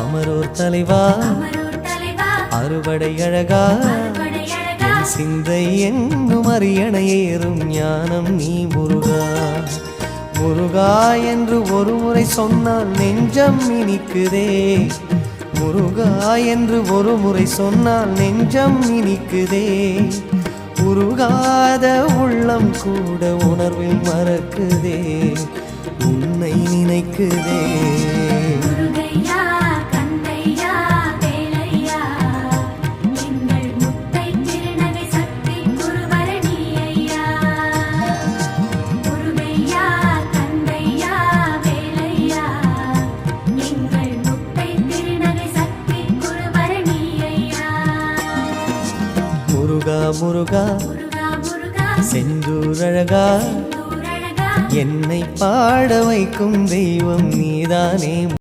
அமரோர் தலைவா அறுபடை அழகா என் சிந்தை என்னும் அரியணை ஏறும் ஞானம் நீ முருகா. முருகா என்று ஒரு முறை சொன்னால் நெஞ்சம் இனிக்குதே. முருகா என்று ஒரு முறை சொன்னால் நெஞ்சம் இனிக்குதே. உருகாத உள்ளம் கூட உணர்வில் மறக்குதே, உன்னை நினைக்குதே. முருகா செந்தூர் அழகா என்னை பாட வைக்கும் தெய்வம் நீதானே.